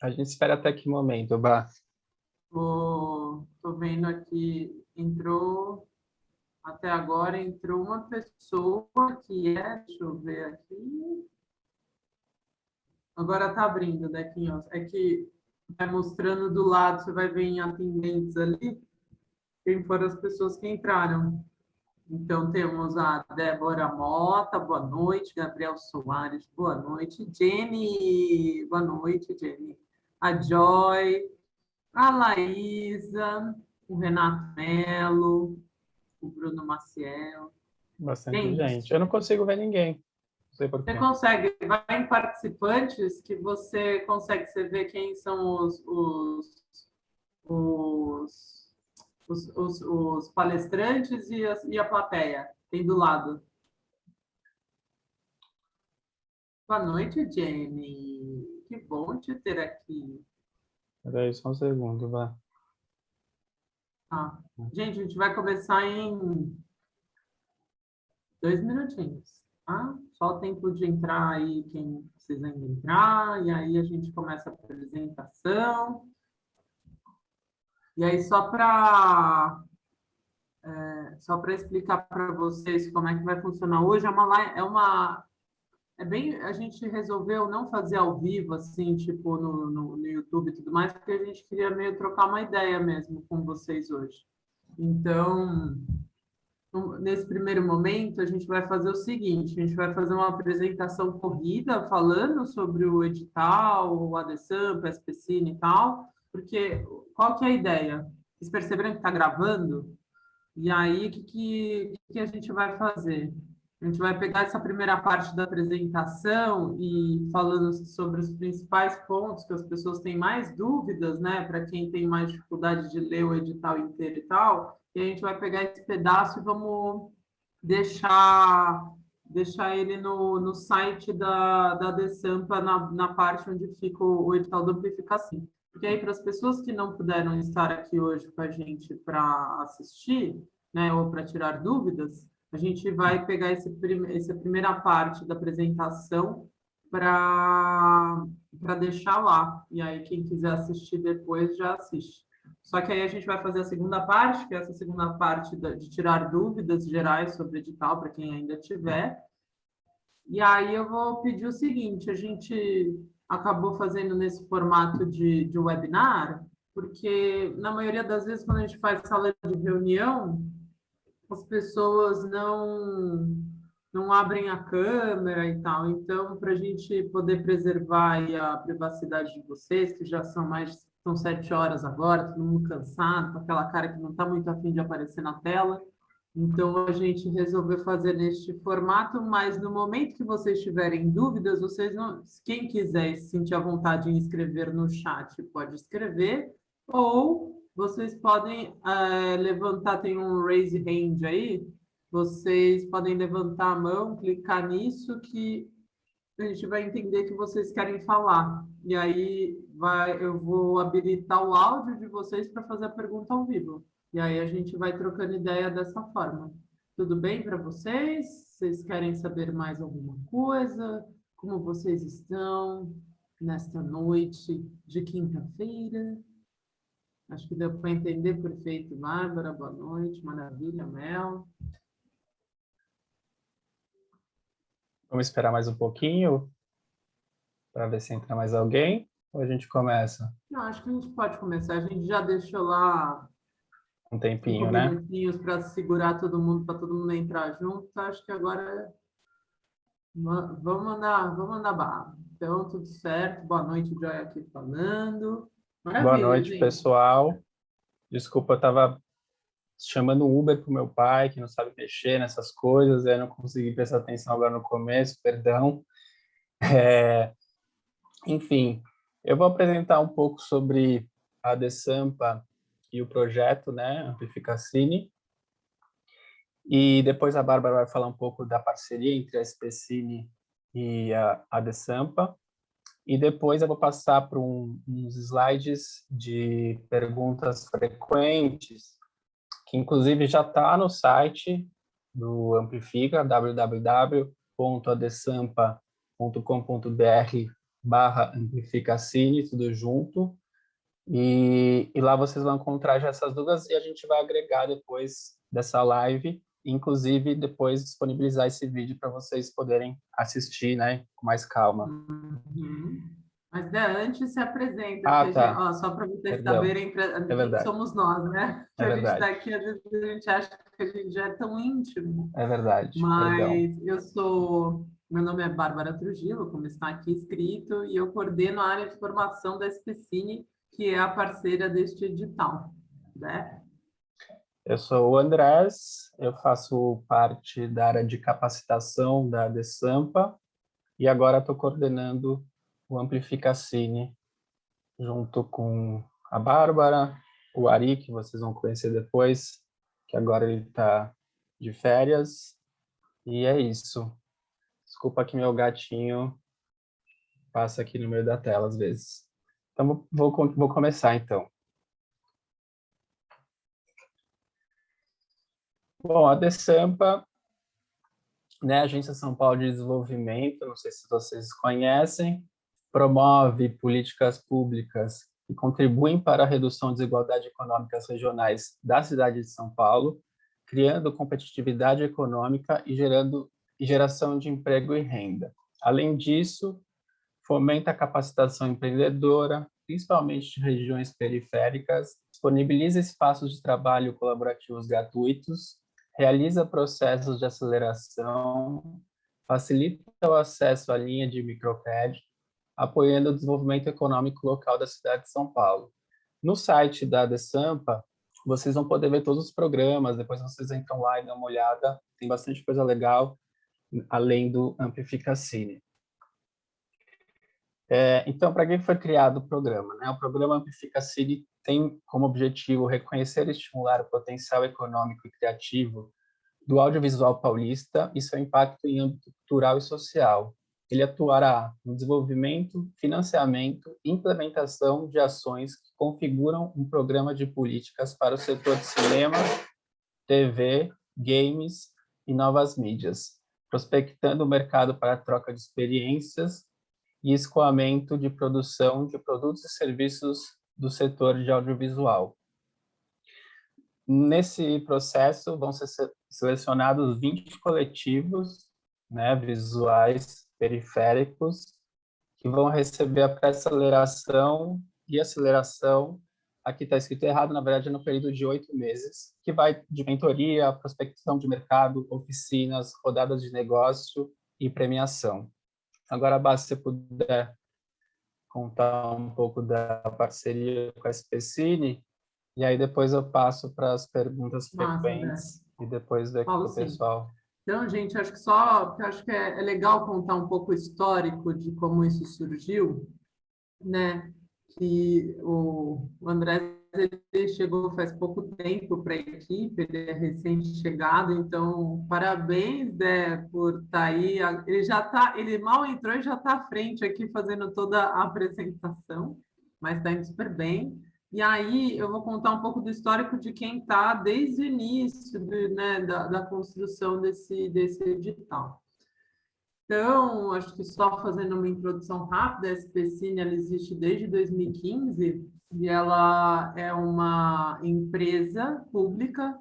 A gente espera até que momento, Bá? Tô vendo aqui, até agora entrou uma pessoa deixa eu ver aqui. Agora tá abrindo, Dequinhos. É que vai mostrando do lado, você vai ver em atendentes ali, quem foram as pessoas que entraram. Então, temos a Débora Mota, boa noite. Gabriel Soares, boa noite. Jenny, boa noite, Jenny. A Joy, a Laísa, o Renato Melo, o Bruno Maciel. Bastante Gente, gente. Eu não consigo ver ninguém. Não sei por você quê. consegue, vai em participantes que você ver quem são os, os palestrantes e a plateia. Tem do lado. Boa noite, Jenny. Que bom te ter aqui. Peraí, só um segundo, Bá. Ah, gente, a gente vai começar em 2 minutinhos, tá? Só o tempo de entrar aí quem precisa ainda entrar, e aí a gente começa a apresentação. E aí, só para explicar para vocês como é que vai funcionar hoje, a gente resolveu não fazer ao vivo, assim, tipo no YouTube e tudo mais, porque a gente queria meio trocar uma ideia mesmo com vocês hoje. Então, nesse primeiro momento, a gente vai fazer o seguinte: a gente vai fazer uma apresentação corrida falando sobre o edital, o ADSAMP, a SPCine e tal, porque qual que é a ideia? Vocês perceberam que está gravando? E aí, o que a gente vai fazer? A gente vai pegar essa primeira parte da apresentação e falando sobre os principais pontos que as pessoas têm mais dúvidas, né? Para quem tem mais dificuldade de ler o edital inteiro e tal. E a gente vai pegar esse pedaço e vamos deixar, deixar ele no site da DESAMPA, na parte onde fica o edital do Amplifica Sim. Porque aí, para as pessoas que não puderam estar aqui hoje com a gente para assistir, né, ou para tirar dúvidas, a gente vai pegar essa primeira parte da apresentação para deixar lá. E aí, quem quiser assistir depois, já assiste. Só que aí a gente vai fazer a segunda parte, que é essa segunda parte de tirar dúvidas gerais sobre o edital, para quem ainda tiver. E aí eu vou pedir o seguinte: a gente acabou fazendo nesse formato de webinar, porque na maioria das vezes, quando a gente faz sala de reunião, as pessoas não abrem a câmera e tal. Então, para a gente poder preservar aí a privacidade de vocês, que já são 7 horas agora, todo mundo cansado, com aquela cara que não está muito afim de aparecer na tela. Então, a gente resolveu fazer neste formato, mas no momento que vocês tiverem dúvidas, vocês não, quem quiser se sentir à vontade em escrever no chat, pode escrever, ou vocês podem levantar, tem um raise hand aí, vocês podem levantar a mão, clicar nisso, que a gente vai entender que vocês querem falar. E aí eu vou habilitar o áudio de vocês para fazer a pergunta ao vivo. E aí a gente vai trocando ideia dessa forma. Tudo bem para vocês? Vocês querem saber mais alguma coisa? Como vocês estão nesta noite de quinta-feira? Acho que deu para entender perfeito, Bárbara. Boa noite, maravilha, Mel. Vamos esperar mais um pouquinho para ver se entra mais alguém ou a gente começa? Não, acho que a gente pode começar. A gente já deixou lá Um 5 tempinho, né? minutinhos para segurar todo mundo, para todo mundo entrar junto. Acho que agora vamos mandar barra. Então, tudo certo. Boa noite, Joy aqui falando. Boa Maravilha, noite, gente. pessoal. Desculpa, eu estava chamando o Uber para o meu pai, que não sabe mexer nessas coisas, eu não consegui prestar atenção agora no começo, perdão. Enfim, eu vou apresentar um pouco sobre a DESAMPA e o projeto, né, Amplificacine, e depois a Bárbara vai falar um pouco da parceria entre a SPCine e a DESAMPA, e depois eu vou passar para uns slides de perguntas frequentes, que inclusive já está no site do Amplifica, www.adesampa.com.br youtube.com/amplificacine, tudo junto. E lá vocês vão encontrar já essas dúvidas e a gente vai agregar depois dessa live, inclusive depois disponibilizar esse vídeo para vocês poderem assistir, né, com mais calma. Uhum. Mas antes se apresenta, Ah, tá. ó, só para vocês Perdão. saberem É quem verdade. somos nós, né? Que É a gente está verdade. aqui, às vezes a gente acha que a gente já é tão íntimo. É verdade. Perdão. Mas meu nome é Bárbara Trujillo, como está aqui escrito, e eu coordeno a área de formação da SPCine, que é a parceira deste edital, né? Eu sou o Andrés, eu faço parte da área de capacitação da DESAMPA e agora estou coordenando o Amplificacine junto com a Bárbara, o Ari, que vocês vão conhecer depois, que agora ele está de férias, e é isso. Desculpa que meu gatinho passa aqui no meio da tela às vezes. Então, vou começar, então. Bom, a DESAMPA, né, Agência São Paulo de Desenvolvimento, não sei se vocês conhecem, promove políticas públicas que contribuem para a redução de desigualdades econômicas regionais da cidade de São Paulo, criando competitividade econômica e geração de emprego e renda. Além disso, fomenta a capacitação empreendedora, principalmente de regiões periféricas, disponibiliza espaços de trabalho colaborativos gratuitos, realiza processos de aceleração, facilita o acesso à linha de microcrédito, apoiando o desenvolvimento econômico local da cidade de São Paulo. No site da DESAMPA, vocês vão poder ver todos os programas, depois vocês entram lá e dão uma olhada, tem bastante coisa legal, além do Amplificacine. Então, para que foi criado o programa, né? O programa Amplificacine tem como objetivo reconhecer e estimular o potencial econômico e criativo do audiovisual paulista e seu impacto em âmbito cultural e social. Ele atuará no desenvolvimento, financiamento e implementação de ações que configuram um programa de políticas para o setor de cinema, TV, games e novas mídias, prospectando o mercado para a troca de experiências e escoamento de produção de produtos e serviços do setor de audiovisual. Nesse processo, vão ser selecionados 20 coletivos, né, visuais periféricos, que vão receber a pré-aceleração e aceleração, aqui está escrito errado, na verdade, no período de 8 meses, que vai de mentoria, prospecção de mercado, oficinas, rodadas de negócio e premiação. Agora, Basta, se você puder contar um pouco da parceria com a SPCine, e aí depois eu passo para as perguntas frequentes e depois daqui para o pessoal. Então, gente, acho que é legal contar um pouco o histórico de como isso surgiu, né? Que o André ele chegou faz pouco tempo para a equipe, ele é recém-chegado, então parabéns, né, por estar aí. Ele mal entrou e já está à frente aqui fazendo toda a apresentação, mas está indo super bem. E aí eu vou contar um pouco do histórico de quem está desde o início né, da construção desse edital. Então, acho que só fazendo uma introdução rápida, a SPCine ela existe desde 2015 e ela é uma empresa pública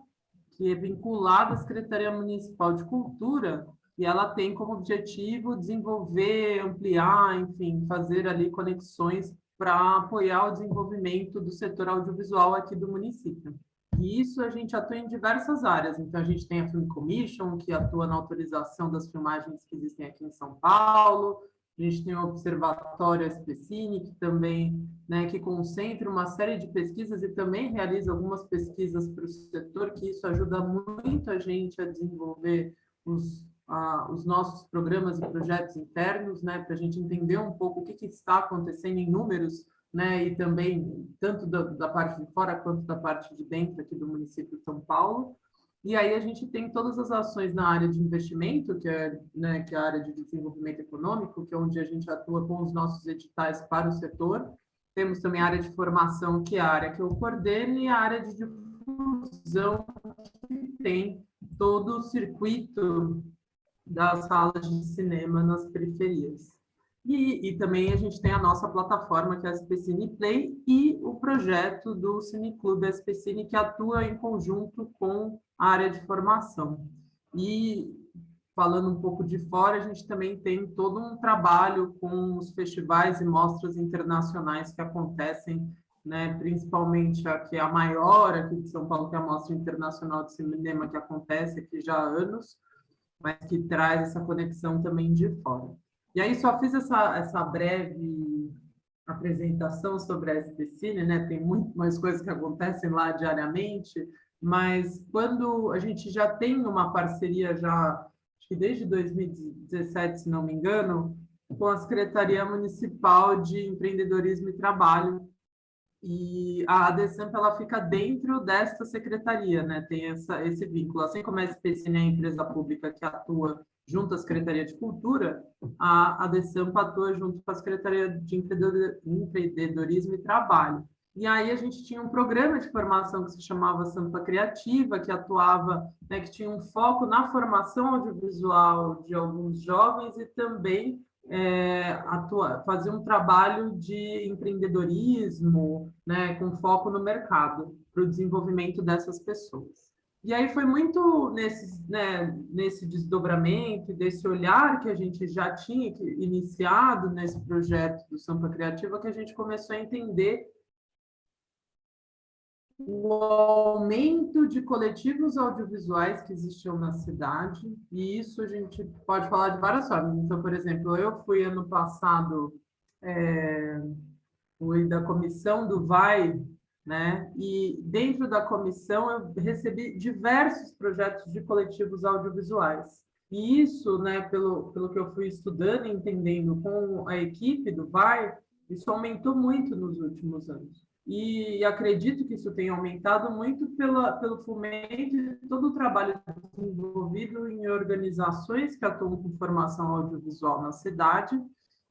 que é vinculada à Secretaria Municipal de Cultura e ela tem como objetivo desenvolver, ampliar, enfim, fazer ali conexões para apoiar o desenvolvimento do setor audiovisual aqui do município. E isso a gente atua em diversas áreas. Então, a gente tem a Film Commission, que atua na autorização das filmagens que existem aqui em São Paulo. A gente tem o Observatório SPCine, que também, né, que concentra uma série de pesquisas e também realiza algumas pesquisas para o setor, que isso ajuda muito a gente a desenvolver os nossos programas e projetos internos, né, para a gente entender um pouco o que está acontecendo em números, né, e também tanto da parte de fora quanto da parte de dentro aqui do município de São Paulo. E aí a gente tem todas as ações na área de investimento, que é, né, que é a área de desenvolvimento econômico, que é onde a gente atua com os nossos editais para o setor. Temos também a área de formação, que é a área que eu coordeno, e a área de difusão, que tem todo o circuito das salas de cinema nas periferias. E também a gente tem a nossa plataforma, que é a SP Cine Play, e o projeto do Cineclube SP Cine, que atua em conjunto com a área de formação. E, falando um pouco de fora, a gente também tem todo um trabalho com os festivais e mostras internacionais que acontecem, né, principalmente aqui a maior aqui de São Paulo, que é a Mostra Internacional de Cinema, que acontece aqui já há anos, mas que traz essa conexão também de fora. E aí só fiz essa breve apresentação sobre a SPCine, né? Tem muito mais coisas que acontecem lá diariamente, mas quando a gente já tem uma parceria já, acho que desde 2017, se não me engano, com a Secretaria Municipal de Empreendedorismo e Trabalho, e a ADESAMP ela fica dentro desta secretaria, né? Tem esse vínculo. Assim como a SPCine é a empresa pública que atua junto à Secretaria de Cultura, a ADESAMP atua junto com a Secretaria de Empreendedorismo e Trabalho. E aí a gente tinha um programa de formação que se chamava Sampa Criativa, que atuava, né, que tinha um foco na formação audiovisual de alguns jovens e também fazer um trabalho de empreendedorismo, né, com foco no mercado, para o desenvolvimento dessas pessoas. E aí foi muito nesse desdobramento, desse olhar que a gente já tinha iniciado nesse projeto do Sampa Criativa, que a gente começou a entender o aumento de coletivos audiovisuais que existiam na cidade, e isso a gente pode falar de várias formas. Então, por exemplo, eu fui ano passado, fui da comissão do VAI, né? E dentro da comissão eu recebi diversos projetos de coletivos audiovisuais. E isso, né, pelo que eu fui estudando e entendendo com a equipe do VAI, isso aumentou muito nos últimos anos. E acredito que isso tenha aumentado muito pelo fomento de todo o trabalho desenvolvido em organizações que atuam com formação audiovisual na cidade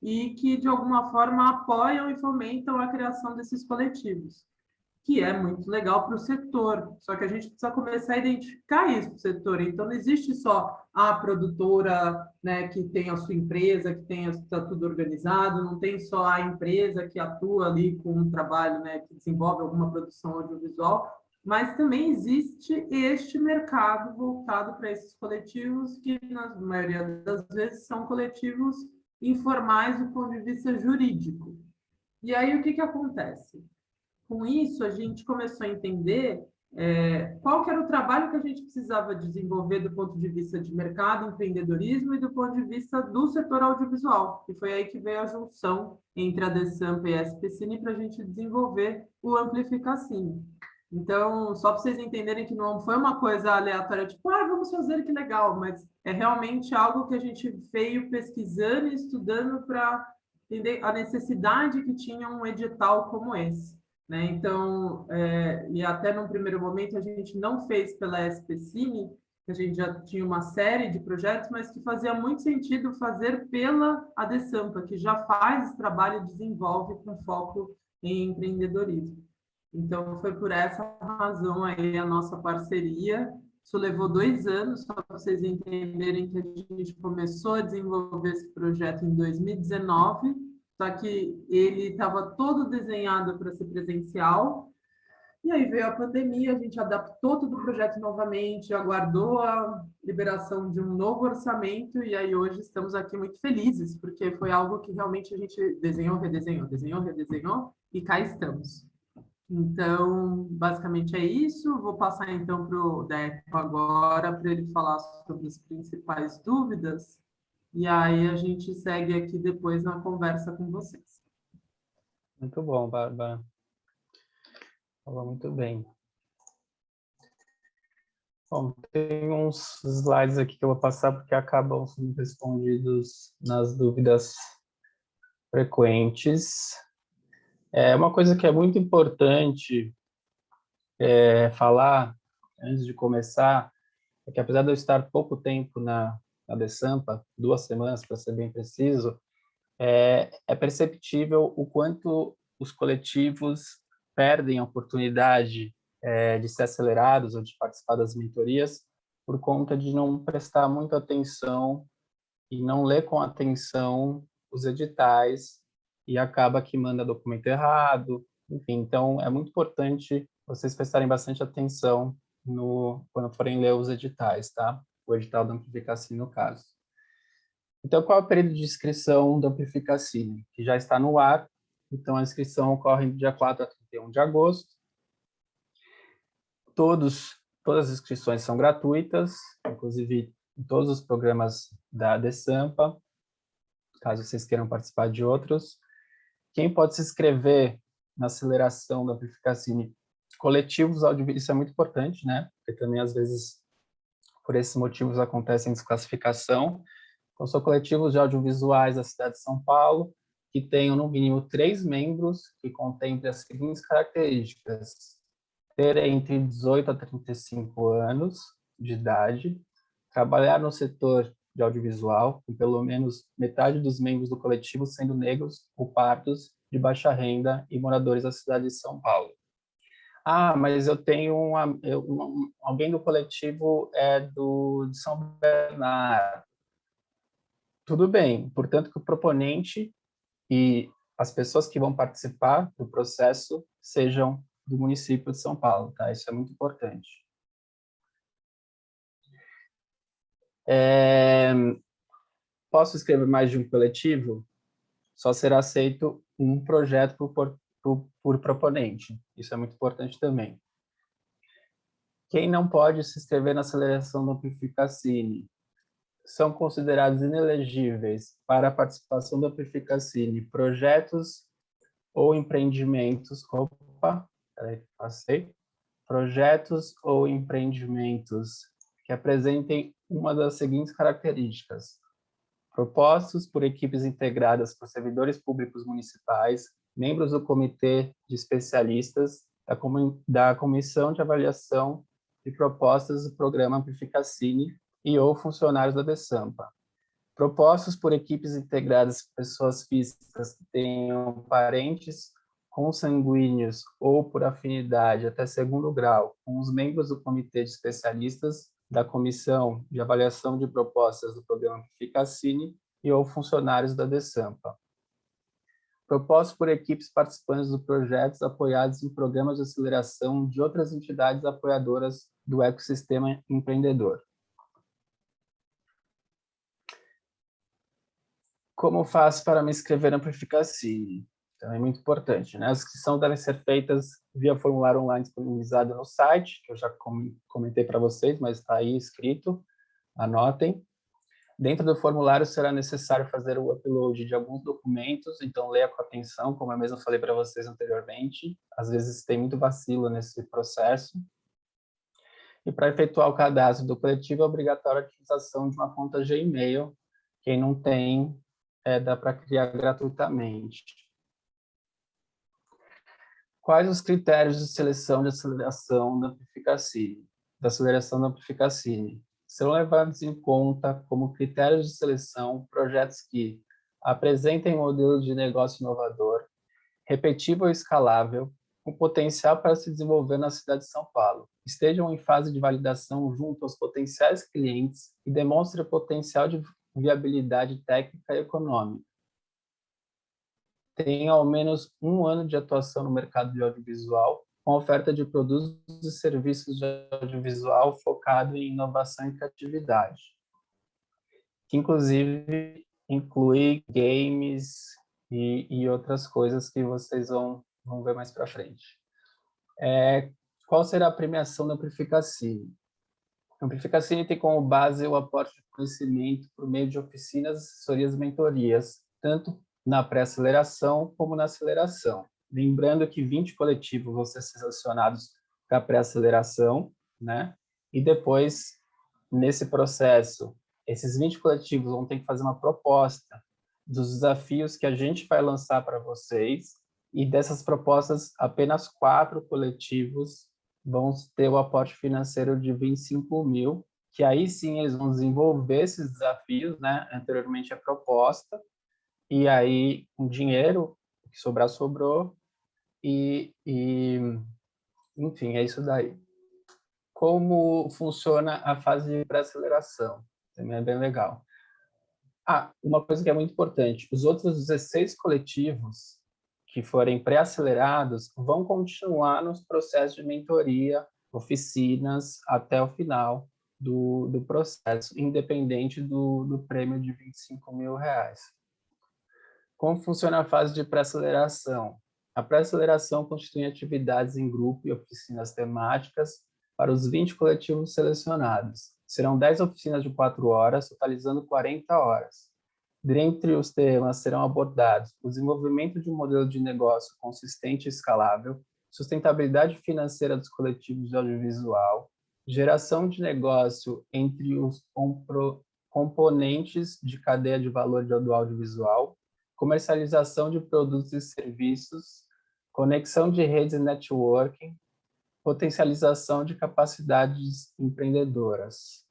e que, de alguma forma, apoiam e fomentam a criação desses coletivos, que é muito legal para o setor, só que a gente precisa começar a identificar isso para o setor. Então, não existe só a produtora, né, que tem a sua empresa, que está tudo organizado, não tem só a empresa que atua ali com um trabalho, né, que desenvolve alguma produção audiovisual, mas também existe este mercado voltado para esses coletivos, que, na maioria das vezes, são coletivos informais do ponto de vista jurídico. E aí, o que acontece? Com isso, a gente começou a entender qual que era o trabalho que a gente precisava desenvolver do ponto de vista de mercado, empreendedorismo e do ponto de vista do setor audiovisual. E foi aí que veio a junção entre a DESAMP e a SPCine para a gente desenvolver o Amplificacine. Então, só para vocês entenderem que não foi uma coisa aleatória, tipo, vamos fazer, que legal, mas é realmente algo que a gente veio pesquisando e estudando para entender a necessidade que tinha um edital como esse. Né? Então, e até num primeiro momento a gente não fez pela SPCine, a gente já tinha uma série de projetos, mas que fazia muito sentido fazer pela ADESAMPA, que já faz esse trabalho e desenvolve com foco em empreendedorismo. Então, foi por essa razão aí a nossa parceria. Isso levou 2 anos, só para vocês entenderem que a gente começou a desenvolver esse projeto em 2019, só que ele estava todo desenhado para ser presencial, e aí veio a pandemia, a gente adaptou todo o projeto novamente, aguardou a liberação de um novo orçamento, e aí hoje estamos aqui muito felizes, porque foi algo que realmente a gente desenhou, redesenhou, e cá estamos. Então, basicamente é isso. Vou passar então para o Deco agora, para ele falar sobre as principais dúvidas, e aí a gente segue aqui depois na conversa com vocês. Muito bom, Bárbara. Falou muito bem. Bom, tem uns slides aqui que eu vou passar porque acabam sendo respondidos nas dúvidas frequentes. Uma coisa que é muito importante falar antes de começar é que, apesar de eu estar pouco tempo na DESAMPA, 2 semanas para ser bem preciso, é perceptível o quanto os coletivos perdem a oportunidade de ser acelerados ou de participar das mentorias por conta de não prestar muita atenção e não ler com atenção os editais e acaba que manda documento errado, enfim, então é muito importante vocês prestarem bastante atenção quando forem ler os editais, tá? O edital da Amplificacine, no caso. Então, qual é o período de inscrição da Amplificacine? Que já está no ar, então a inscrição ocorre do dia 4 a 31 de agosto. Todas as inscrições são gratuitas, inclusive em todos os programas da DESAMPA, caso vocês queiram participar de outros. Quem pode se inscrever na aceleração da Amplificacine? Coletivos audiovisuais, isso é muito importante, né? Porque também, às vezes, por esses motivos, acontece desclassificação. Então, são coletivos de audiovisuais da cidade de São Paulo, que tenham, no mínimo, 3 membros, que contemplem as seguintes características: ter entre 18 a 35 anos de idade, trabalhar no setor de audiovisual, com pelo menos metade dos membros do coletivo sendo negros ou pardos, de baixa renda e moradores da cidade de São Paulo. Ah, mas eu tenho alguém do coletivo de São Bernardo. Tudo bem, portanto que o proponente e as pessoas que vão participar do processo sejam do município de São Paulo, tá? Isso é muito importante. Posso escrever mais de um coletivo? Só será aceito um projeto por proponente. Isso é muito importante também. Quem não pode se inscrever na aceleração do Amplificacine? São considerados inelegíveis para a participação do Amplificacine projetos ou empreendimentos. Opa, peraí, passei. Projetos ou empreendimentos que apresentem uma das seguintes características: propostos por equipes integradas por servidores públicos municipais, membros do comitê de especialistas, da comissão de avaliação de propostas do programa Amplificacine e ou funcionários da DESAMPA. Propostos por equipes integradas por pessoas físicas que tenham parentes consanguíneos ou por afinidade até segundo grau com os membros do comitê de especialistas da Comissão de Avaliação de Propostas do Programa Amplificacine e ou funcionários da DESAMPA. Propostos por equipes participantes dos projetos apoiados em programas de aceleração de outras entidades apoiadoras do ecossistema empreendedor. Como faço para me inscrever na Amplificacine? Então, é muito importante, né? As inscrições devem ser feitas via formulário online disponibilizado no site, que eu já comentei para vocês, mas está aí escrito, anotem. Dentro do formulário será necessário fazer o upload de alguns documentos, então leia com atenção, como eu mesmo falei para vocês anteriormente. Às vezes tem muito vacilo nesse processo. E para efetuar o cadastro do coletivo é obrigatória a utilização de uma conta Gmail. Quem não tem, dá para criar gratuitamente. Quais os critérios de seleção de aceleração da Amplificacine? Serão levados em conta como critérios de seleção projetos que apresentem um modelo de negócio inovador, repetível e escalável, com potencial para se desenvolver na cidade de São Paulo, estejam em fase de validação junto aos potenciais clientes e demonstrem potencial de viabilidade técnica e econômica. Tem ao menos 1 ano de atuação no mercado de audiovisual, com oferta de produtos e serviços de audiovisual focado em inovação e criatividade, que inclusive inclui games e outras coisas que vocês vão ver mais para frente. Qual será a premiação da Amplificacine? A Amplificacine tem como base o aporte de conhecimento por meio de oficinas, assessorias e mentorias, tanto na pré-aceleração como na aceleração. Lembrando que 20 coletivos vão ser selecionados para a pré-aceleração, né? E depois, nesse processo, esses 20 coletivos vão ter que fazer uma proposta dos desafios que a gente vai lançar para vocês, e dessas propostas, apenas 4 coletivos vão ter o aporte financeiro de 25 mil, que aí sim eles vão desenvolver esses desafios, né? Anteriormente a proposta, e aí com dinheiro, o que sobrar, sobrou, enfim, é isso daí. Como funciona a fase de pré-aceleração? Também é bem legal. Uma coisa que é muito importante, os outros 16 coletivos que forem pré-acelerados vão continuar nos processos de mentoria, oficinas, até o final do processo, independente do prêmio de R$ 25.000. Como funciona a fase de pré-aceleração? A pré-aceleração constitui atividades em grupo e oficinas temáticas para os 20 coletivos selecionados. Serão 10 oficinas de 4 horas, totalizando 40 horas. Dentre os temas serão abordados o desenvolvimento de um modelo de negócio consistente e escalável, sustentabilidade financeira dos coletivos de audiovisual, geração de negócio entre os componentes de cadeia de valor do audiovisual, comercialização de produtos e serviços, conexão de redes e networking, potencialização de capacidades empreendedoras.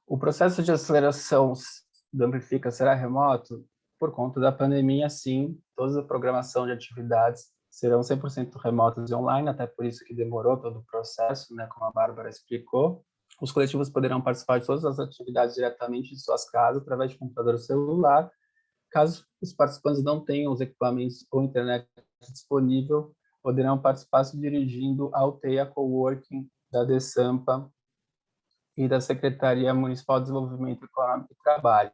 O processo de aceleração do Amplifica será remoto? Por conta da pandemia, sim, toda a programação de atividades serão 100% remotas e online, até por isso que demorou todo o processo, né, como a Bárbara explicou. Os coletivos poderão participar de todas as atividades diretamente de suas casas, através de computador celular. Caso os participantes não tenham os equipamentos ou internet disponível, poderão participar se dirigindo ao TEIA Coworking da DESAMPA e da Secretaria Municipal de Desenvolvimento Econômico e Trabalho,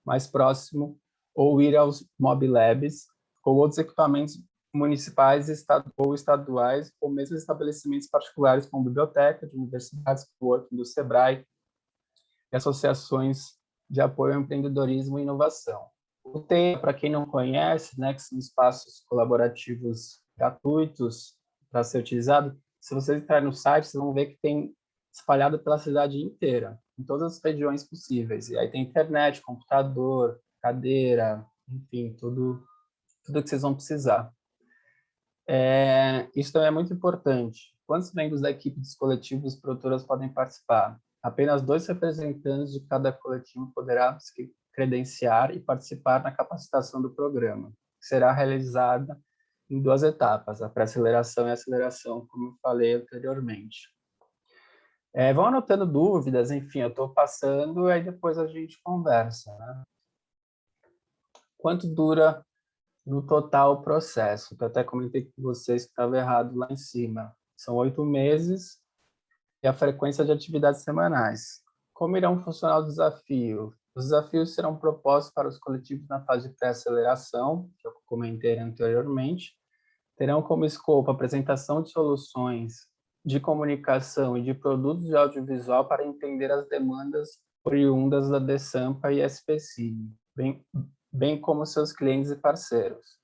mais próximo, ou ir aos Mob Labs, ou outros equipamentos municipais ou estaduais, ou mesmo estabelecimentos particulares como biblioteca de universidades, coworking do SEBRAE e associações de apoio ao empreendedorismo e inovação. O TEIA, para quem não conhece, né, que são espaços colaborativos gratuitos para ser utilizado, se vocês entrarem no site, vocês vão ver que tem espalhado pela cidade inteira, em todas as regiões possíveis. E aí tem internet, computador, cadeira, enfim, tudo que vocês vão precisar. Isso também é muito importante. Quantos membros da equipe dos coletivos produtoras podem participar? Apenas 2 representantes de cada coletivo poderá se credenciar e participar na capacitação do programa, que será realizada em 2 etapas, a pré-aceleração e a aceleração, como eu falei anteriormente. Vão anotando dúvidas, enfim, eu estou passando e aí depois a gente conversa, né? Quanto dura no total o processo? Eu até comentei com vocês que estava errado lá em cima. São 8 meses e a frequência de atividades semanais. Como irão funcionar os desafios? Os desafios serão propostos para os coletivos na fase de pré-aceleração, que eu comentei anteriormente. Terão como escopo a apresentação de soluções de comunicação e de produtos de audiovisual para entender as demandas oriundas da DESAMPA e SPCine, bem como seus clientes e parceiros.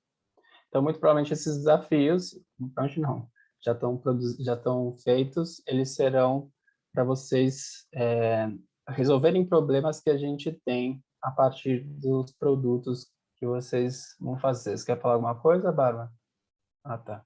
Então, muito provavelmente esses desafios, já estão feitos, eles serão para vocês resolverem problemas que a gente tem a partir dos produtos que vocês vão fazer. Você quer falar alguma coisa, Bárbara? Tá.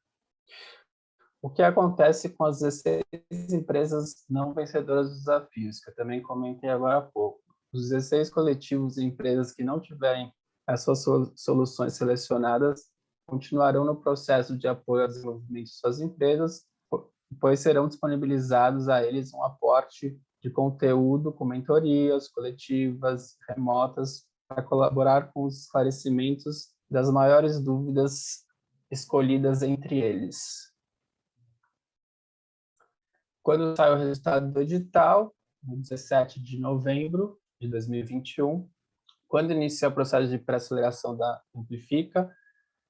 O que acontece com as 16 empresas não vencedoras dos desafios, que eu também comentei agora há pouco. Os 16 coletivos e empresas que não tiverem as suas soluções selecionadas continuarão no processo de apoio ao desenvolvimento de suas empresas, pois serão disponibilizados a eles um aporte de conteúdo com mentorias coletivas, remotas, para colaborar com os esclarecimentos das maiores dúvidas escolhidas entre eles. Quando sai o resultado do edital, no 17 de novembro de 2021, quando inicia o processo de pré-aceleração da Amplifica,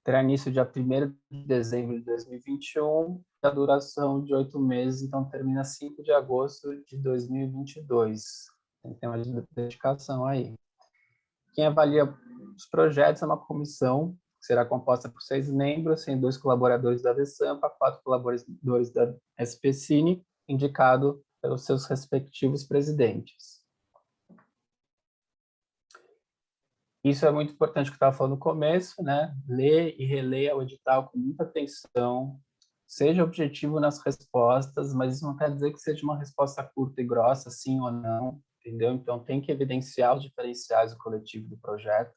terá início dia 1º de dezembro de 2021, a duração de 8 meses, então termina 5 de agosto de 2022. Tem uma dedicação aí. Quem avalia os projetos é uma comissão que será composta por 6 membros, sendo 2 colaboradores da DESAMPA, 4 colaboradores da SPCine, indicado pelos seus respectivos presidentes. Isso é muito importante que eu estava falando no começo, né? Lê e releia o edital com muita atenção, seja objetivo nas respostas, mas isso não quer dizer que seja uma resposta curta e grossa, sim ou não, entendeu? Então, tem que evidenciar os diferenciais do coletivo do projeto.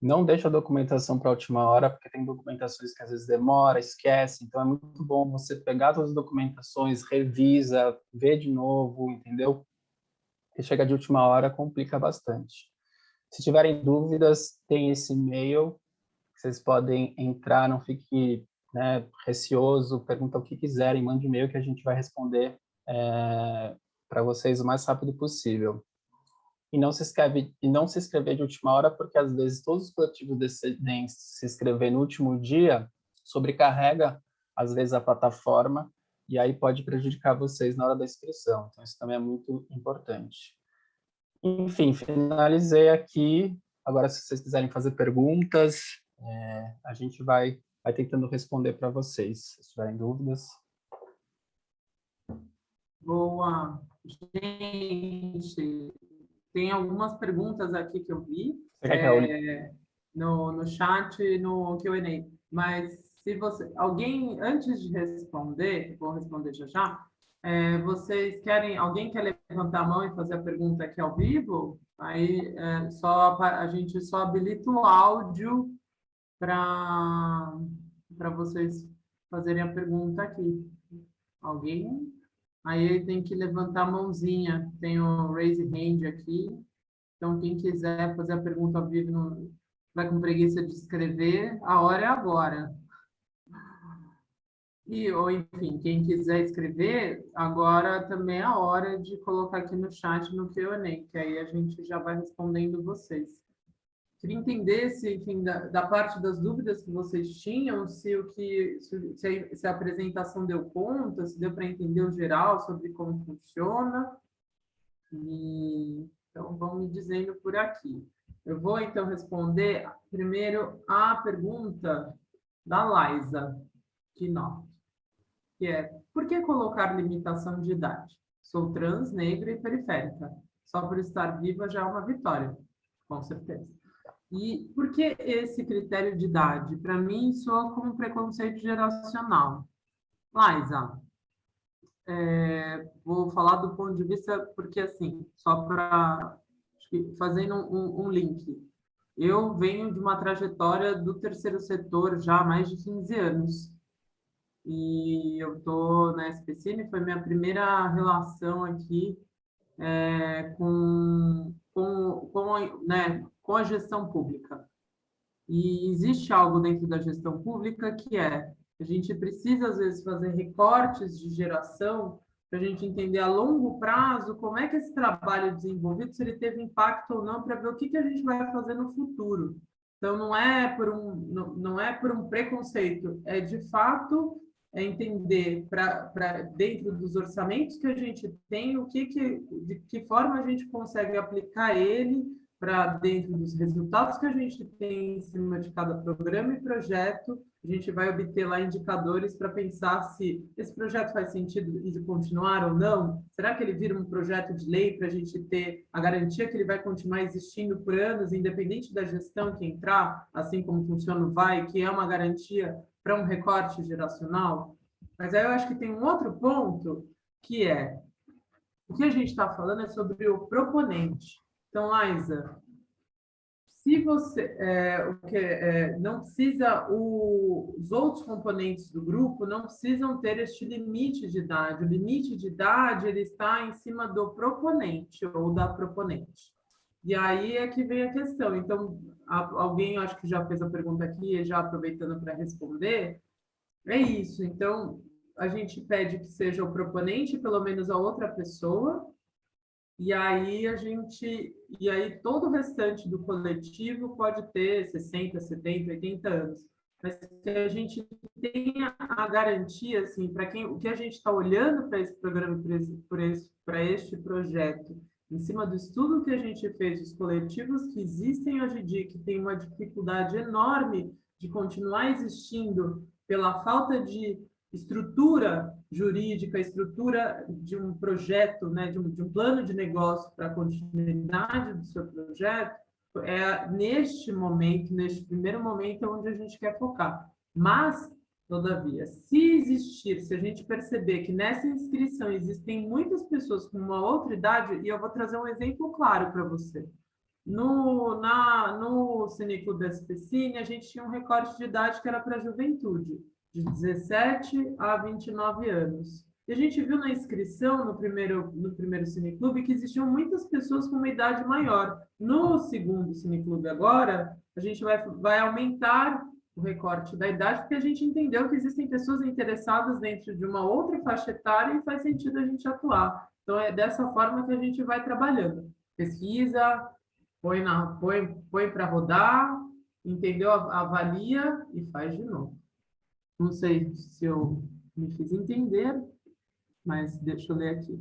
Não deixa a documentação para a última hora, porque tem documentações que às vezes demora, esquece, então é muito bom você pegar todas as documentações, revisa, vê de novo, entendeu? porque chega de última hora, complica bastante. Se tiverem dúvidas, tem esse e-mail, vocês podem entrar, não fique, né, receoso, pergunta o que quiserem, mande e-mail que a gente vai responder para vocês o mais rápido possível. E não se inscrever de última hora, porque às vezes todos os coletivos decidem se inscrever no último dia, sobrecarrega às vezes a plataforma, e aí pode prejudicar vocês na hora da inscrição. Então isso também é muito importante. Enfim, finalizei aqui. Agora, se vocês quiserem fazer perguntas, a gente vai tentando responder para vocês, se tiverem dúvidas. Boa. Gente, tem algumas perguntas aqui que eu vi no chat e no Q&A, mas se você, antes de responder, vou responder já, alguém quer levantar a mão e fazer a pergunta aqui ao vivo? Aí a gente só habilita o áudio para vocês fazerem a pergunta aqui. Alguém? Aí tem que levantar a mãozinha. Tem o raise hand aqui. Então, quem quiser fazer a pergunta ao vivo, não vai com preguiça de escrever, a hora é agora. Ou, enfim, quem quiser escrever, agora também é a hora de colocar aqui no chat, no Q&A, que aí a gente já vai respondendo vocês. Queria entender se, enfim, da parte das dúvidas que vocês tinham, se a apresentação deu conta, se deu para entender o geral sobre como funciona. Então, vão me dizendo por aqui. Eu vou, então, responder primeiro a pergunta da Laisa Knopf, que é: por que colocar limitação de idade? Sou trans, negra e periférica. Só por estar viva já é uma vitória, com certeza. E por que esse critério de idade? Para mim, soa como preconceito geracional. Laisa, vou falar do ponto de vista, porque assim, só para fazendo um link. Eu venho de uma trajetória do terceiro setor já há mais de 15 anos. E eu estou na SPCine, foi minha primeira relação aqui com a gestão pública. E existe algo dentro da gestão pública que a gente precisa, às vezes, fazer recortes de geração para a gente entender a longo prazo como é que esse trabalho desenvolvido, se ele teve impacto ou não, para ver o que a gente vai fazer no futuro. Então, não é por um preconceito, é de fato entender dentro dos orçamentos que a gente tem, de que forma a gente consegue aplicar ele para dentro dos resultados que a gente tem em cima de cada programa e projeto, a gente vai obter lá indicadores para pensar se esse projeto faz sentido de continuar ou não. Será que ele vira um projeto de lei para a gente ter a garantia que ele vai continuar existindo por anos, independente da gestão que entrar, assim como funciona o VAI, que é uma garantia para um recorte geracional? Mas aí eu acho que tem um outro ponto, que o que a gente está falando é sobre o proponente. Então, Laisa, se você não precisa, os outros componentes do grupo não precisam ter este limite de idade. O limite de idade ele está em cima do proponente ou da proponente. E aí é que vem a questão. Então, alguém acho que já fez a pergunta aqui, já aproveitando para responder, é isso. Então, a gente pede que seja o proponente, pelo menos a outra pessoa. E aí todo o restante do coletivo pode ter 60, 70, 80 anos. Mas que a gente tenha a garantia, assim, o que a gente está olhando para esse programa, para este projeto, em cima do estudo que a gente fez, os coletivos que existem hoje em dia, que tem uma dificuldade enorme de continuar existindo pela falta de estrutura jurídica, estrutura de um projeto, né, de um plano de negócio para a continuidade do seu projeto, neste primeiro momento, onde a gente quer focar. Mas, todavia, se a gente perceber que nessa inscrição existem muitas pessoas com uma outra idade, e eu vou trazer um exemplo claro para você. No Cineclube da SPCine, a gente tinha um recorte de idade que era para a juventude, de 17 a 29 anos. E a gente viu na inscrição no primeiro cineclube que existiam muitas pessoas com uma idade maior. No segundo cineclube agora, a gente vai aumentar o recorte da idade, porque a gente entendeu que existem pessoas interessadas dentro de uma outra faixa etária e faz sentido a gente atuar. Então, é dessa forma que a gente vai trabalhando. Pesquisa, põe para rodar, entendeu? Avalia e faz de novo. Não sei se eu me fiz entender, mas deixa eu ler aqui.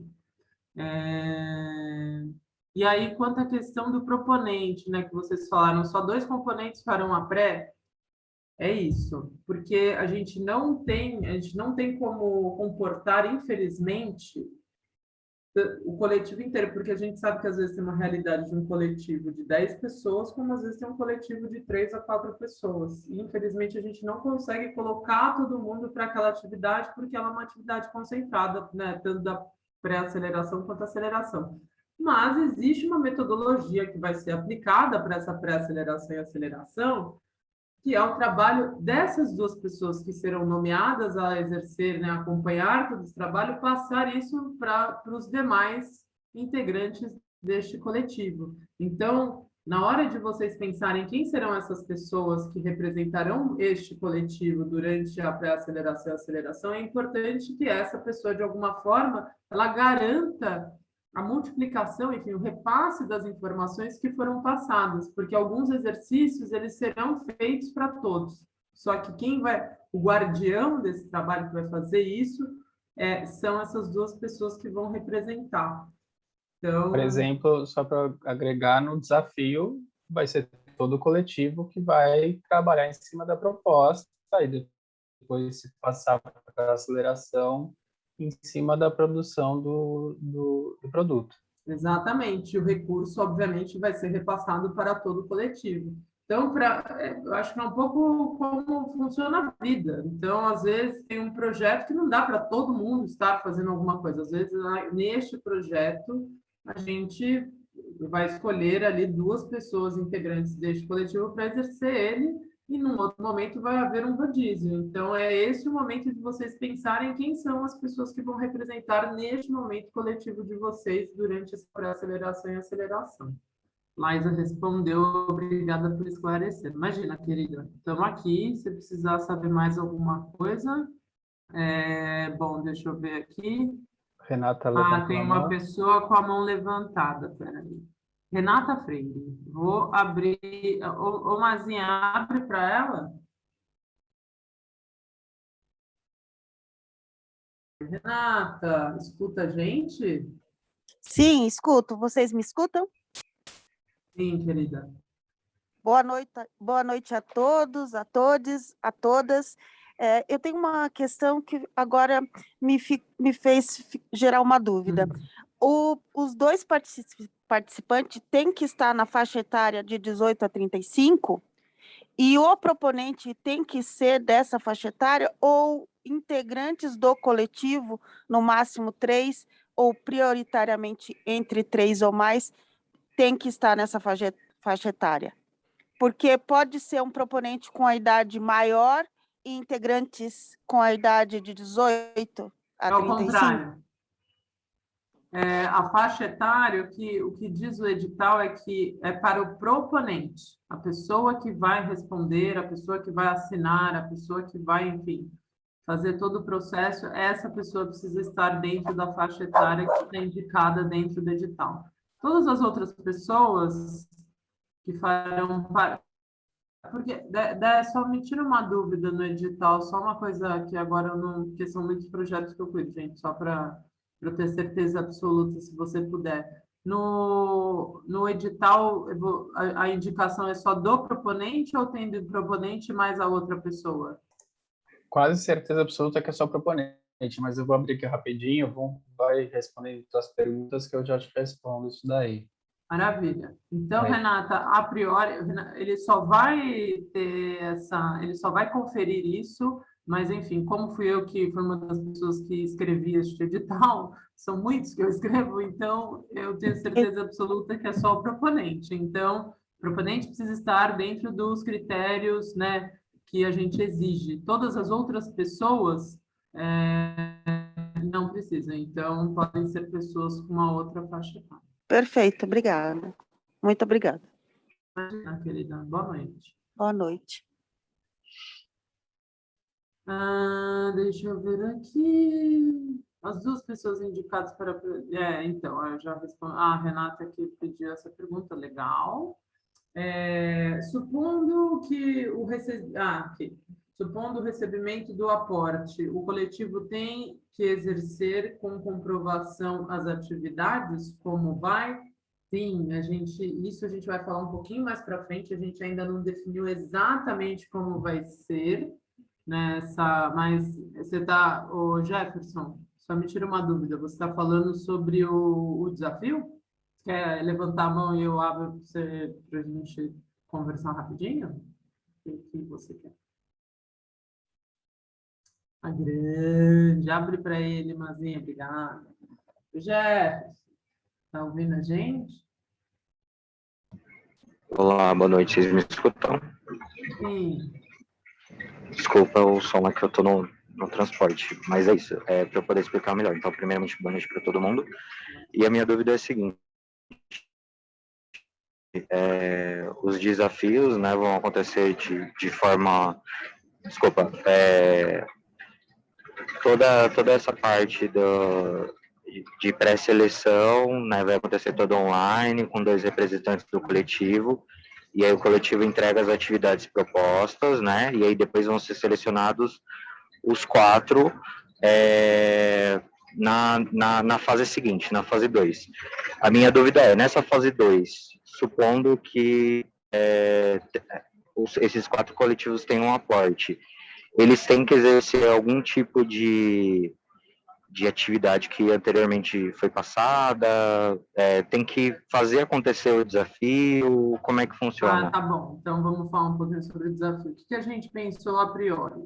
E aí, quanto à questão do proponente, né, que vocês falaram, só 2 componentes farão a pré, é isso, porque a gente não tem como comportar, infelizmente, o coletivo inteiro, porque a gente sabe que às vezes tem uma realidade de um coletivo de 10 pessoas, como às vezes tem um coletivo de 3 a 4 pessoas. E, infelizmente, a gente não consegue colocar todo mundo para aquela atividade, porque ela é uma atividade concentrada, né, tanto da pré-aceleração quanto aceleração. Mas existe uma metodologia que vai ser aplicada para essa pré-aceleração e aceleração, que é o trabalho dessas 2 pessoas que serão nomeadas a exercer, né, acompanhar todo esse trabalho, passar isso para os demais integrantes deste coletivo. Então, na hora de vocês pensarem quem serão essas pessoas que representarão este coletivo durante a pré-aceleração e aceleração, é importante que essa pessoa, de alguma forma, ela garanta a multiplicação, enfim, o repasse das informações que foram passadas, porque alguns exercícios eles serão feitos para todos. Só que o guardião desse trabalho que vai fazer isso, são essas 2 pessoas que vão representar. Então, Por exemplo, só para agregar no desafio, vai ser todo o coletivo que vai trabalhar em cima da proposta e depois se passar para a aceleração em cima da produção do produto. exatamente. O recurso, obviamente, vai ser repassado para todo o coletivo. Então, eu acho que é um pouco como funciona a vida. Então, às vezes, tem um projeto que não dá para todo mundo estar fazendo alguma coisa. Às vezes, neste projeto, a gente vai escolher ali 2 pessoas integrantes deste coletivo para exercer ele, e num outro momento vai haver um rodízio. Então, é esse o momento de vocês pensarem quem são as pessoas que vão representar neste momento coletivo de vocês durante essa pré-aceleração e aceleração. Laísa respondeu, obrigada por esclarecer. Imagina, querida, estamos aqui, se precisar saber mais alguma coisa. Bom, deixa eu ver aqui. Renata levantou tem a uma mão. pessoa com a mão levantada, peraí. Renata Freire, vou abrir. Ô, Mazinha, abre para ela. Renata, escuta a gente? Sim, escuto. Vocês me escutam? Sim, querida. Boa noite a todos, a todas, a todas. Eu tenho uma questão que agora me fez gerar uma dúvida. Os 2 participantes têm que estar na faixa etária de 18 a 35 e o proponente tem que ser dessa faixa etária ou integrantes do coletivo, no máximo 3, ou prioritariamente entre 3 ou mais, tem que estar nessa faixa etária? Porque pode ser um proponente com a idade maior e integrantes com a idade de 18 a 35. Ao contrário. A faixa etária, o que diz o edital é que é para o proponente, a pessoa que vai responder, a pessoa que vai assinar, a pessoa que vai, enfim, fazer todo o processo, essa pessoa precisa estar dentro da faixa etária que está indicada dentro do edital. Todas as outras pessoas que farão parte... Porque só me tira uma dúvida no edital, só uma coisa que agora eu não... Porque são muitos projetos que eu cuido, gente, só para eu ter certeza absoluta, se você puder. No edital, a indicação é só do proponente ou tem do proponente mais a outra pessoa? Quase certeza absoluta que é só proponente, mas eu vou abrir aqui rapidinho, vai respondendo as perguntas que eu já te respondo isso daí. Maravilha. Então, Renata, a priori, ele só vai conferir isso, mas, enfim, como fui uma das pessoas que escrevi este edital, são muitos que eu escrevo, então eu tenho certeza absoluta que é só o proponente. Então, o proponente precisa estar dentro dos critérios, né, que a gente exige. Todas as outras pessoas, Não precisa, então podem ser pessoas com uma outra faixa etária. Perfeito, obrigada. Muito obrigada. Imagina, querida, boa noite. Boa noite. Deixa eu ver aqui. As duas pessoas indicadas para... então, eu já respondi. A Renata que pediu essa pergunta, legal. Supondo que Supondo o recebimento do aporte, o coletivo tem que exercer com comprovação as atividades, como vai? Sim, isso a gente vai falar um pouquinho mais para frente, a gente ainda não definiu exatamente como vai ser, mas você está, Jefferson, só me tira uma dúvida, você está falando sobre o desafio? Quer levantar a mão e eu abro para a gente conversar rapidinho? O que você quer? A grande, abre para ele, Mazinha, obrigada. Jefferson, tá ouvindo a gente? Olá, boa noite, vocês me escutam? Sim. Desculpa o som aqui, eu tô no transporte, mas é isso, para eu poder explicar melhor. Então, primeiramente, boa noite para todo mundo. E a minha dúvida é a seguinte: os desafios, né, vão acontecer de forma... Desculpa, toda essa parte de pré-seleção, né, vai acontecer toda online, com 2 representantes do coletivo, e aí o coletivo entrega as atividades propostas, né, e aí depois vão ser selecionados os 4 na fase seguinte, na fase 2. A minha dúvida é, nessa fase 2, supondo que esses 4 coletivos tenham um aporte, eles têm que exercer algum tipo de atividade que anteriormente foi passada, tem que fazer acontecer o desafio, como é que funciona? Tá bom. Então, vamos falar um pouquinho sobre o desafio. O que a gente pensou a priori?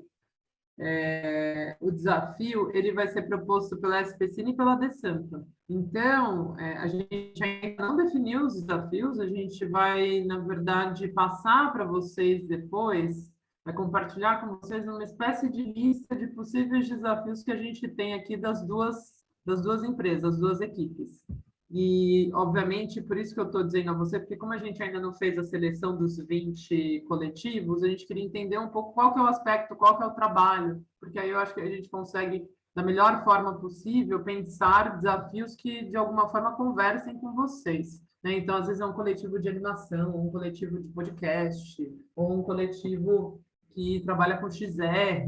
O desafio ele vai ser proposto pela SPCine e pela DESAMPA. Então, a gente ainda não definiu os desafios, a gente vai, na verdade, passar para vocês depois, vai compartilhar com vocês uma espécie de lista de possíveis desafios que a gente tem aqui das duas empresas, das duas equipes. E, obviamente, por isso que eu estou dizendo a você, porque como a gente ainda não fez a seleção dos 20 coletivos, a gente queria entender um pouco qual que é o aspecto, qual que é o trabalho, porque aí eu acho que a gente consegue, da melhor forma possível, pensar desafios que, de alguma forma, conversem com vocês. Então, às vezes é um coletivo de animação, um coletivo de podcast, ou um coletivo que trabalha com XR,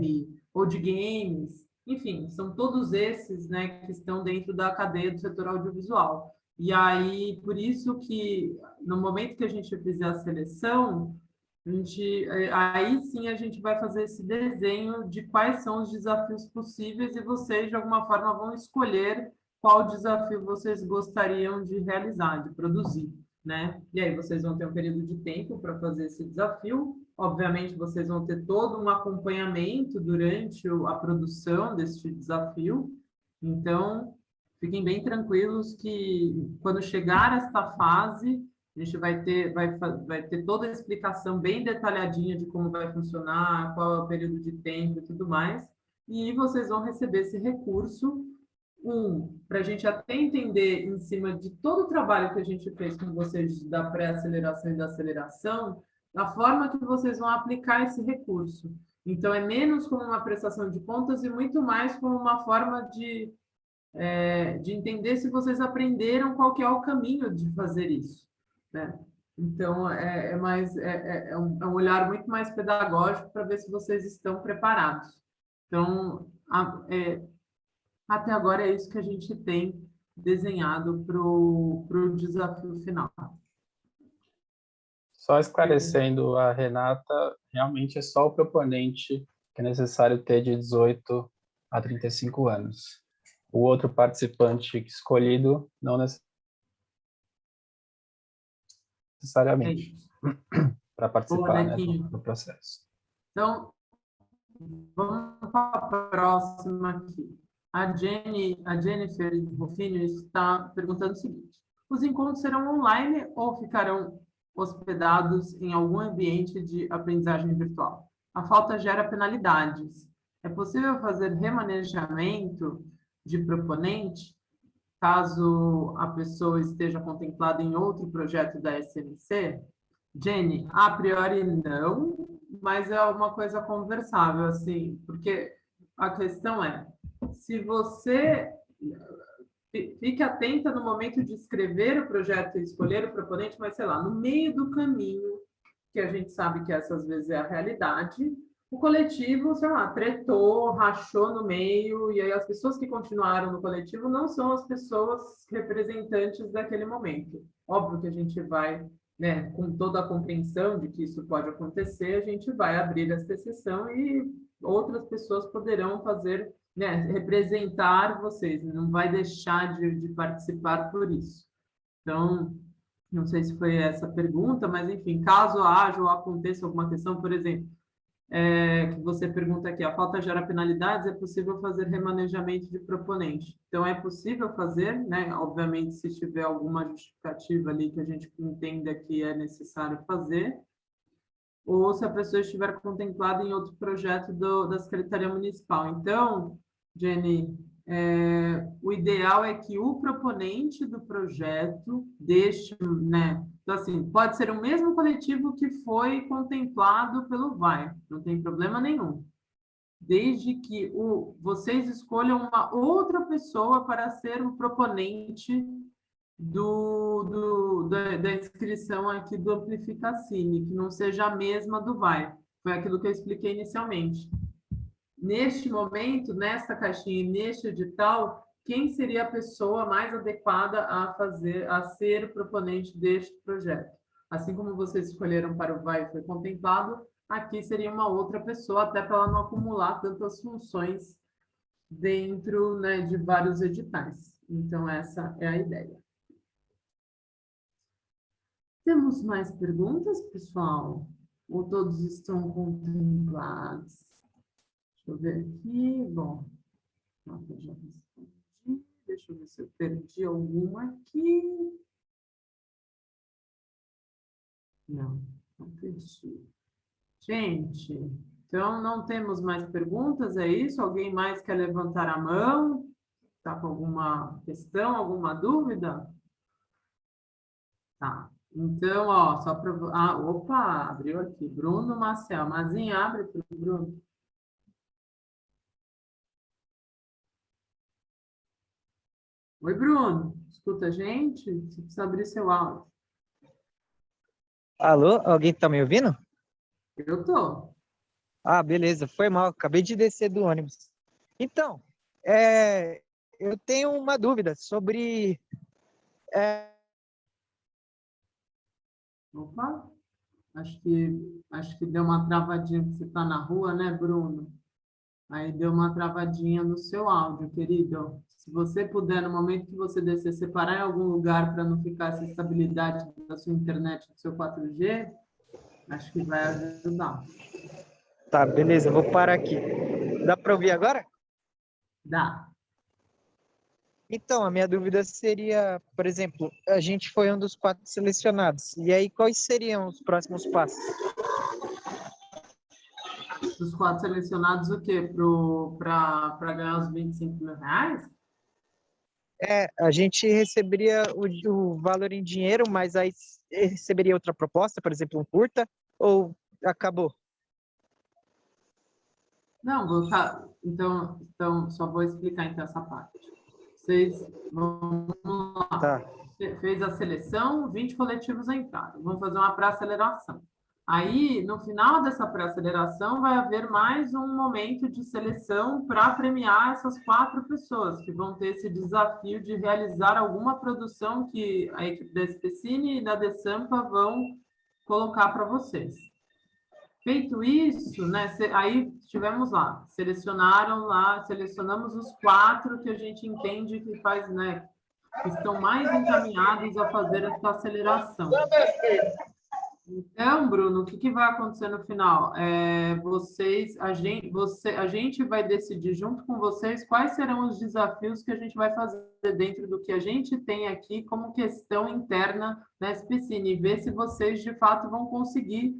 ou de games. Enfim, são todos esses, que estão dentro da cadeia do setor audiovisual. E aí, por isso que, no momento que a gente fizer a seleção, aí sim a gente vai fazer esse desenho de quais são os desafios possíveis e vocês, de alguma forma, vão escolher qual desafio vocês gostariam de realizar, de produzir, E aí vocês vão ter um período de tempo para fazer esse desafio. Obviamente, vocês vão ter todo um acompanhamento durante a produção deste desafio. Então, fiquem bem tranquilos que, quando chegar esta fase, a gente vai ter toda a explicação bem detalhadinha de como vai funcionar, qual é o período de tempo e tudo mais. E vocês vão receber esse recurso, para a gente até entender, em cima de todo o trabalho que a gente fez com vocês da pré-aceleração e da aceleração, a forma que vocês vão aplicar esse recurso. Então, é menos como uma prestação de contas e muito mais como uma forma de entender se vocês aprenderam qual que é o caminho de fazer isso. Então, é um olhar muito mais pedagógico para ver se vocês estão preparados. Então, até agora é isso que a gente tem desenhado para o desafio final. Só esclarecendo a Renata, realmente é só o proponente que é necessário ter de 18 a 35 anos. O outro participante escolhido não necessariamente para participar do processo. Então, vamos para a próxima aqui. A Jennifer Rufino está perguntando o seguinte: os encontros serão online ou ficarão hospedados em algum ambiente de aprendizagem virtual? A falta gera penalidades. É possível fazer remanejamento de proponente, caso a pessoa esteja contemplada em outro projeto da SMC? Jenny, a priori não, mas é uma coisa conversável, assim, porque a questão é, se você fique atenta no momento de escrever o projeto e escolher o proponente, mas, sei lá, no meio do caminho, que a gente sabe que essas vezes é a realidade, o coletivo, sei lá, tretou, rachou no meio, e aí as pessoas que continuaram no coletivo não são as pessoas representantes daquele momento. Óbvio que a gente vai, né, com toda a compreensão de que isso pode acontecer, a gente vai abrir essa exceção e outras pessoas poderão fazer, né, representar vocês, não vai deixar de participar por isso. Então, não sei se foi essa a pergunta, mas, enfim, caso haja ou aconteça alguma questão, por exemplo, que você pergunta aqui, a falta gera penalidades, é possível fazer remanejamento de proponente. Então, é possível fazer, né? Obviamente, se tiver alguma justificativa ali que a gente entenda que é necessário fazer, ou se a pessoa estiver contemplada em outro projeto da Secretaria Municipal. Então, Jenny, o ideal é que o proponente do projeto deixe, né? Então, assim, pode ser o mesmo coletivo que foi contemplado pelo VAI, não tem problema nenhum. Desde que vocês escolham uma outra pessoa para ser o proponente da inscrição aqui do Amplificacine, que não seja a mesma do VAI. Foi aquilo que eu expliquei inicialmente. Neste momento, nesta caixinha, neste edital, quem seria a pessoa mais adequada a ser proponente deste projeto? Assim como vocês escolheram para o VAI e foi contemplado, aqui seria uma outra pessoa, até para ela não acumular tantas funções dentro, né, de vários editais. Então, essa é a ideia. Temos mais perguntas, pessoal? Ou todos estão contemplados? Deixa eu ver aqui. Bom, eu já respondi. Deixa eu ver se eu perdi alguma aqui. Não perdi. Gente, então não temos mais perguntas, é isso? Alguém mais quer levantar a mão? Está com alguma questão, alguma dúvida? Tá. Então, ó, só para... opa, abriu aqui. Bruno Marcel. Mazinha, abre para o Bruno. Oi, Bruno. Escuta a gente? Você precisa abrir seu áudio. Alô? Alguém tá me ouvindo? Eu tô. Ah, beleza. Foi mal. Acabei de descer do ônibus. Então, eu tenho uma dúvida sobre... Opa. Acho que deu uma travadinha, que você está na rua, né, Bruno? Aí deu uma travadinha no seu áudio, querido. Se você puder, no momento que você descer, separar em algum lugar para não ficar essa estabilidade da sua internet, do seu 4G, acho que vai ajudar. Tá, beleza. Eu vou parar aqui. Dá para ouvir agora? Dá. Então, a minha dúvida seria, por exemplo, a gente foi um dos 4 selecionados. E aí, quais seriam os próximos passos? Dos 4 selecionados, o quê? Para ganhar os 25 mil reais? A gente receberia o valor em dinheiro, mas aí receberia outra proposta, por exemplo, um curta, ou acabou? Não, então, só vou explicar então essa parte. Vocês vão lá. Tá. Fez a seleção, 20 coletivos entraram. Vamos fazer uma pré-aceleração. Aí, no final dessa pré-aceleração, vai haver mais um momento de seleção para premiar essas 4 pessoas, que vão ter esse desafio de realizar alguma produção que a equipe da SPCine e da DESAMPA vão colocar para vocês. Feito isso, né, aí estivemos lá, selecionamos os 4 que a gente entende que faz, né, que estão mais encaminhados a fazer essa aceleração. Então, Bruno, o que vai acontecer no final? A gente vai decidir junto com vocês quais serão os desafios que a gente vai fazer dentro do que a gente tem aqui como questão interna da SPCine, e ver se vocês, de fato, vão conseguir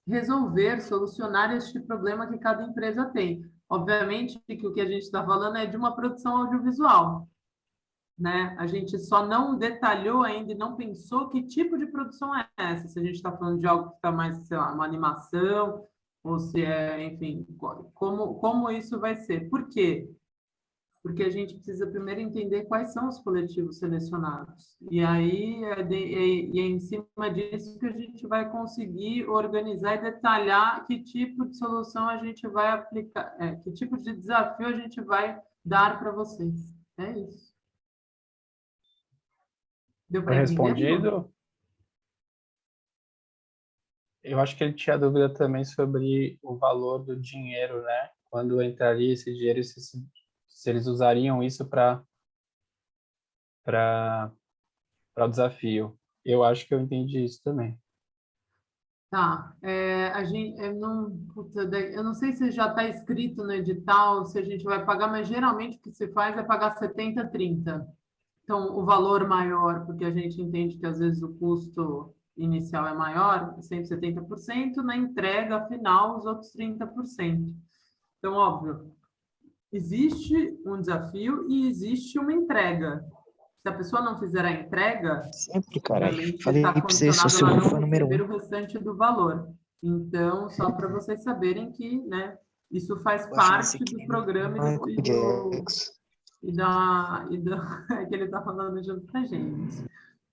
resolver, solucionar este problema que cada empresa tem. Obviamente que o que a gente está falando é de uma produção audiovisual, né? A gente só não detalhou ainda e não pensou que tipo de produção é essa. Se a gente está falando de algo que está mais, sei lá, uma animação, ou se é, enfim, como isso vai ser. Por quê? Porque a gente precisa primeiro entender quais são os coletivos selecionados. E aí é em cima disso que a gente vai conseguir organizar e detalhar que tipo de solução a gente vai aplicar, que tipo de desafio a gente vai dar para vocês. É isso. Deu Foi para entender, Bruno? respondido? Eu acho que ele tinha dúvida também sobre o valor do dinheiro, né? Quando entraria esse dinheiro, se eles usariam isso para o desafio. Eu acho que eu entendi isso também. Tá, eu não sei se já está escrito no edital, se a gente vai pagar, mas geralmente o que se faz é pagar 70/30. Então, o valor maior, porque a gente entende que às vezes o custo inicial é maior, 170%, na entrega final, os outros 30%. Então, óbvio, existe um desafio e existe uma entrega. Se a pessoa não fizer a entrega, Sempre, caralho. obviamente Falei está pra você, sou condicionado seu a não fã número receber 1. o restante do valor. Então, só para vocês saberem que, né, isso faz parte do programa Michael Jackson. é que ele está falando junto com a gente.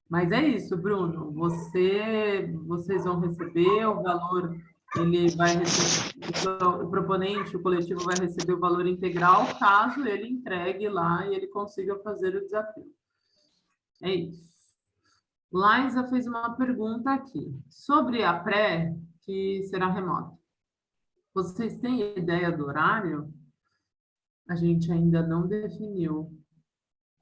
Mas é isso, Bruno. Vocês vão receber o valor, ele vai receber, o proponente, o coletivo vai receber o valor integral, caso ele entregue lá e ele consiga fazer o desafio. É isso. Laisa fez uma pergunta aqui sobre a pré, que será remota. Vocês têm ideia do horário? A gente ainda não definiu,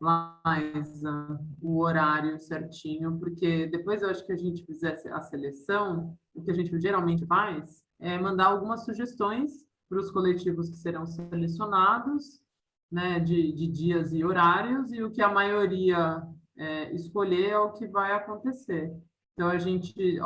Laisa, o horário certinho, porque depois eu acho que a gente fizesse a seleção, o que a gente geralmente faz é mandar algumas sugestões para os coletivos que serão selecionados, né, de dias e horários, e o que a maioria escolher é o que vai acontecer. Então,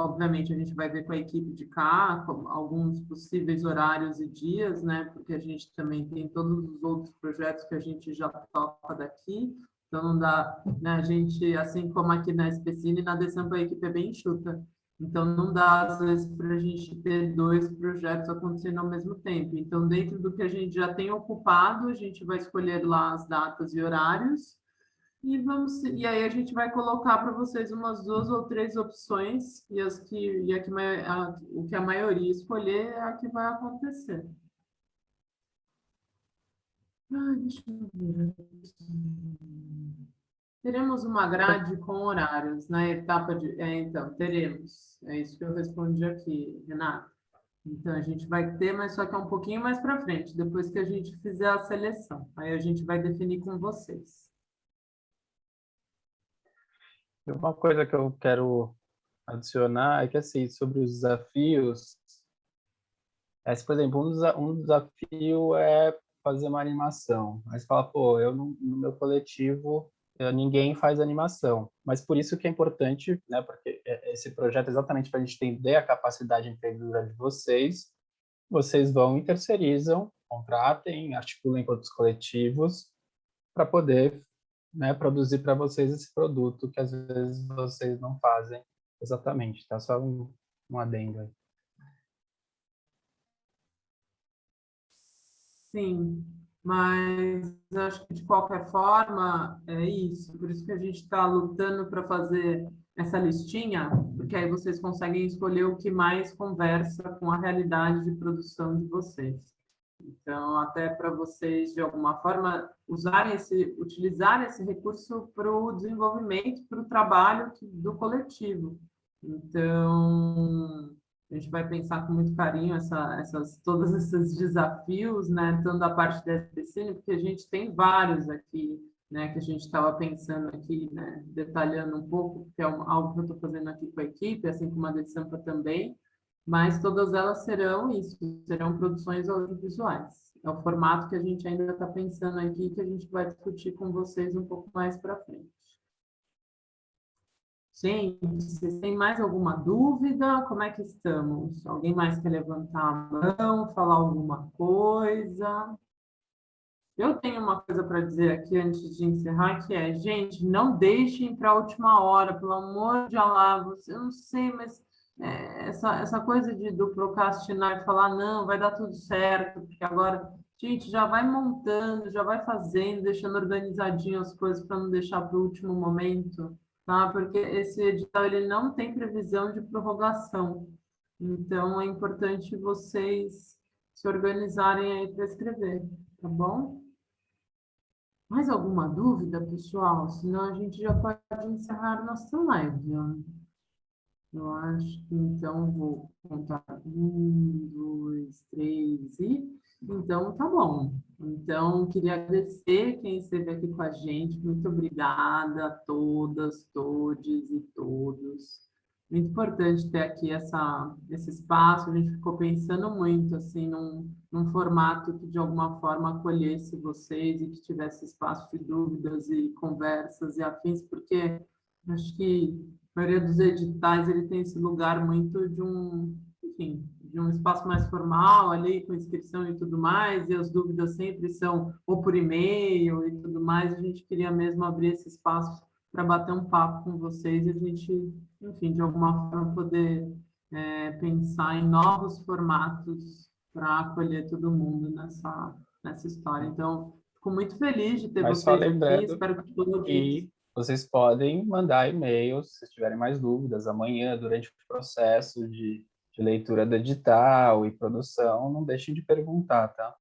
obviamente, a gente vai ver com a equipe de cá alguns possíveis horários e dias, né? Porque a gente também tem todos os outros projetos que a gente já toca daqui. Então, não dá, né? A gente, assim como aqui na SPCine, na Decempa a equipe é bem enxuta. Então, não dá, às vezes, para a gente ter 2 projetos acontecendo ao mesmo tempo. Então, dentro do que a gente já tem ocupado, a gente vai escolher lá as datas e horários. E aí a gente vai colocar para vocês umas 2 ou 3 opções e o que a maioria escolher é a que vai acontecer. Ai, deixa eu ver. Teremos uma grade com horários na etapa de. Então, teremos. É isso que eu respondi aqui, Renato. Então, a gente vai ter, mas só que é um pouquinho mais para frente, depois que a gente fizer a seleção. Aí a gente vai definir com vocês. E uma coisa que eu quero adicionar é que, assim, sobre os desafios, por exemplo, um desafio é fazer uma animação. Aí você fala, pô, no meu coletivo, ninguém faz animação. Mas por isso que é importante, né, porque esse projeto é exatamente para a gente entender a capacidade empreendedora de vocês vão e terceirizam, contratem, articulem com outros coletivos para poder, né, produzir para vocês esse produto que às vezes vocês não fazem exatamente, tá? Só um adendo aí. Sim, mas acho que de qualquer forma é isso. Por isso que a gente está lutando para fazer essa listinha, porque aí vocês conseguem escolher o que mais conversa com a realidade de produção de vocês. Então, até para vocês, de alguma forma, utilizar esse recurso para o desenvolvimento, para o trabalho do coletivo. Então, a gente vai pensar com muito carinho todos esses desafios, né? Tanto da parte da SPCine, porque a gente tem vários aqui, né? Que a gente estava pensando aqui, né? Detalhando um pouco, que é algo que eu estou fazendo aqui com a equipe, assim como a de Sampa também, mas todas elas serão isso, serão produções audiovisuais. É o formato que a gente ainda está pensando aqui, que a gente vai discutir com vocês um pouco mais para frente. Gente, vocês têm mais alguma dúvida? Como é que estamos? Alguém mais quer levantar a mão, falar alguma coisa? Eu tenho uma coisa para dizer aqui antes de encerrar, que é, gente, não deixem para a última hora, pelo amor de Allah, eu não sei, mas essa coisa do procrastinar e falar, não, vai dar tudo certo, porque agora, gente, já vai montando, já vai fazendo, deixando organizadinho as coisas para não deixar para o último momento, tá? Porque esse edital, ele não tem previsão de prorrogação, então é importante vocês se organizarem aí para escrever, tá bom? Mais alguma dúvida, pessoal? Senão a gente já pode encerrar nossa live. Ó. Eu acho que então vou contar 1, 2, 3 e... Então, tá bom. Então, queria agradecer quem esteve aqui com a gente. Muito obrigada a todas, todes e todos. Muito importante ter aqui esse espaço. A gente ficou pensando muito, assim, num formato que, de alguma forma, acolhesse vocês e que tivesse espaço de dúvidas e conversas e afins, porque acho que a maioria dos editais ele tem esse lugar muito enfim, de um espaço mais formal ali, com inscrição e tudo mais, e as dúvidas sempre são ou por e-mail e tudo mais. A gente queria mesmo abrir esse espaço para bater um papo com vocês e a gente, enfim, de alguma forma poder pensar em novos formatos para acolher todo mundo nessa história. Então, fico muito feliz de ter Mas só vocês aqui, lembrando espero que todos... que vocês podem mandar e-mails se tiverem mais dúvidas amanhã, durante o processo de leitura do edital e produção, não deixem de perguntar, tá?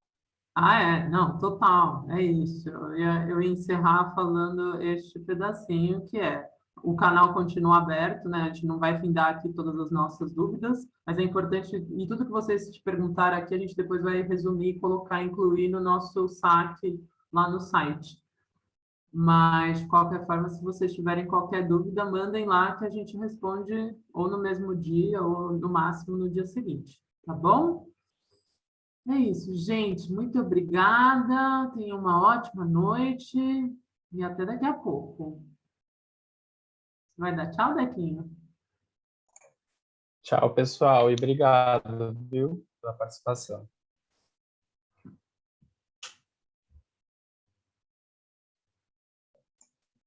Não, total, é isso. Eu ia encerrar falando este pedacinho, que é, o canal continua aberto, né? A gente não vai findar aqui todas as nossas dúvidas, mas é importante, e tudo que vocês te perguntarem aqui, a gente depois vai resumir, colocar, incluir no nosso saque lá no site. Mas, de qualquer forma, se vocês tiverem qualquer dúvida, mandem lá que a gente responde ou no mesmo dia, ou no máximo no dia seguinte, tá bom? É isso, gente. Muito obrigada. Tenham uma ótima noite e até daqui a pouco. Vai dar tchau, Dequinho? Tchau, pessoal, e obrigado, viu, pela participação.